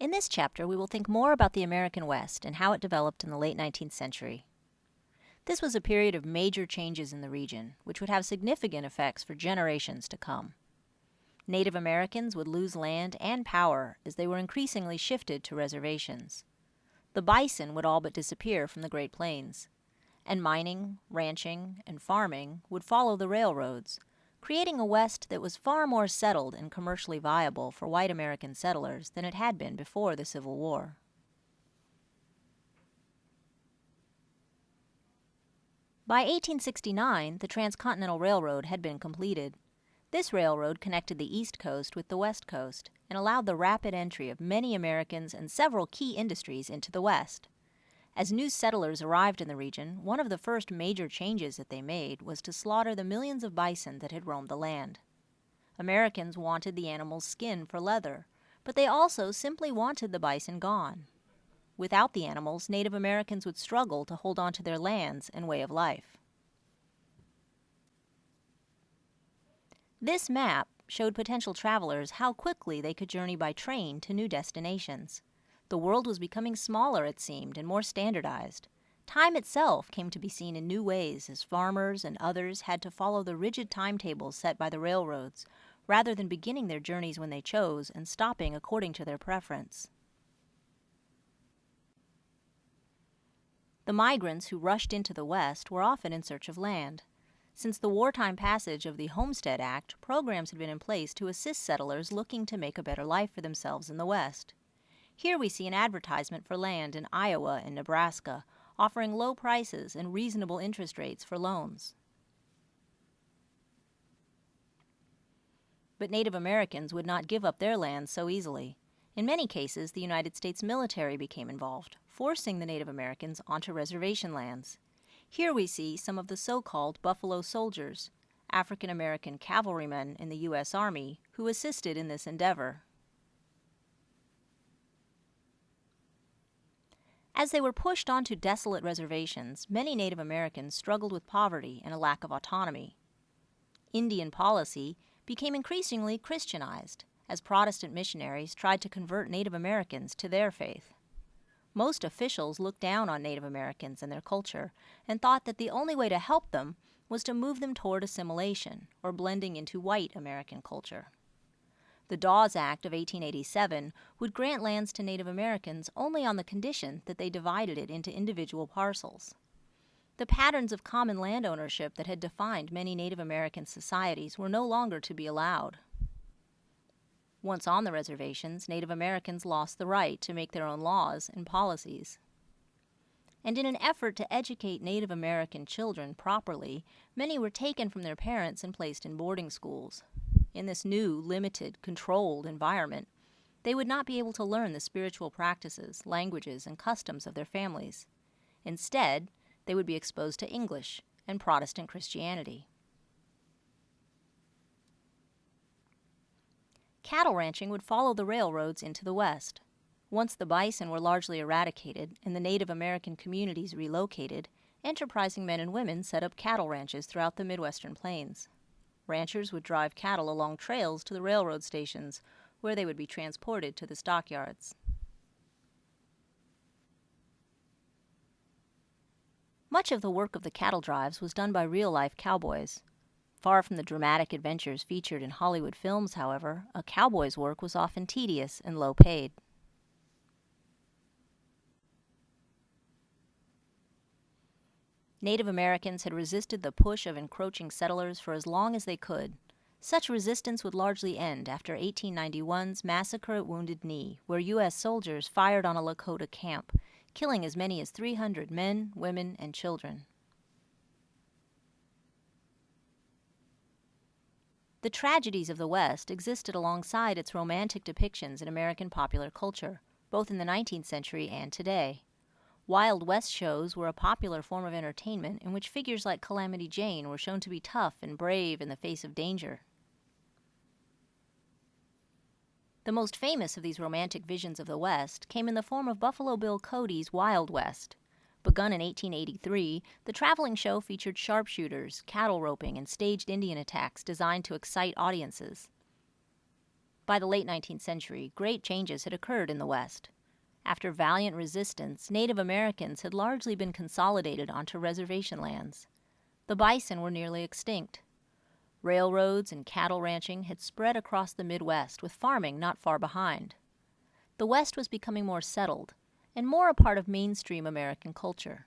In this chapter, we will think more about the American West and how it developed in the late 19th century. This was a period of major changes in the region, which would have significant effects for generations to come. Native Americans would lose land and power as they were increasingly shifted to reservations. The bison would all but disappear from the Great Plains, and mining, ranching, and farming would follow the railroads, creating a West that was far more settled and commercially viable for white American settlers than it had been before the Civil War. By 1869, the Transcontinental Railroad had been completed. This railroad connected the East Coast with the West Coast and allowed the rapid entry of many Americans and several key industries into the West. As new settlers arrived in the region, one of the first major changes that they made was to slaughter the millions of bison that had roamed the land. Americans wanted the animal's skin for leather, but they also simply wanted the bison gone. Without the animals, Native Americans would struggle to hold on to their lands and way of life. This map showed potential travelers how quickly they could journey by train to new destinations. The world was becoming smaller, it seemed, and more standardized. Time itself came to be seen in new ways as farmers and others had to follow the rigid timetables set by the railroads, rather than beginning their journeys when they chose and stopping according to their preference. The migrants who rushed into the West were often in search of land. Since the wartime passage of the Homestead Act, programs had been in place to assist settlers looking to make a better life for themselves in the West. Here we see an advertisement for land in Iowa and Nebraska, offering low prices and reasonable interest rates for loans. But Native Americans would not give up their lands so easily. In many cases, the United States military became involved, forcing the Native Americans onto reservation lands. Here we see some of the so-called Buffalo Soldiers, African American cavalrymen in the U.S. Army, who assisted in this endeavor. As they were pushed onto desolate reservations, many Native Americans struggled with poverty and a lack of autonomy. Indian policy became increasingly Christianized, as Protestant missionaries tried to convert Native Americans to their faith. Most officials looked down on Native Americans and their culture and thought that the only way to help them was to move them toward assimilation or blending into white American culture. The Dawes Act of 1887 would grant lands to Native Americans only on the condition that they divided it into individual parcels. The patterns of common land ownership that had defined many Native American societies were no longer to be allowed. Once on the reservations, Native Americans lost the right to make their own laws and policies. And in an effort to educate Native American children properly, many were taken from their parents and placed in boarding schools. In this new, limited, controlled environment, they would not be able to learn the spiritual practices, languages, and customs of their families. Instead, they would be exposed to English and Protestant Christianity. Cattle ranching would follow the railroads into the West. Once the bison were largely eradicated and the Native American communities relocated, enterprising men and women set up cattle ranches throughout the Midwestern plains. Ranchers would drive cattle along trails to the railroad stations, where they would be transported to the stockyards. Much of the work of the cattle drives was done by real-life cowboys. Far from the dramatic adventures featured in Hollywood films, however, a cowboy's work was often tedious and low-paid. Native Americans had resisted the push of encroaching settlers for as long as they could. Such resistance would largely end after 1891's massacre at Wounded Knee, where U.S. soldiers fired on a Lakota camp, killing as many as 300 men, women, and children. The tragedies of the West existed alongside its romantic depictions in American popular culture, both in the 19th century and today. Wild West shows were a popular form of entertainment in which figures like Calamity Jane were shown to be tough and brave in the face of danger. The most famous of these romantic visions of the West came in the form of Buffalo Bill Cody's Wild West. Begun in 1883, the traveling show featured sharpshooters, cattle roping, and staged Indian attacks designed to excite audiences. By the late 19th century, great changes had occurred in the West. After valiant resistance, Native Americans had largely been consolidated onto reservation lands. The bison were nearly extinct. Railroads and cattle ranching had spread across the Midwest, with farming not far behind. The West was becoming more settled and more a part of mainstream American culture.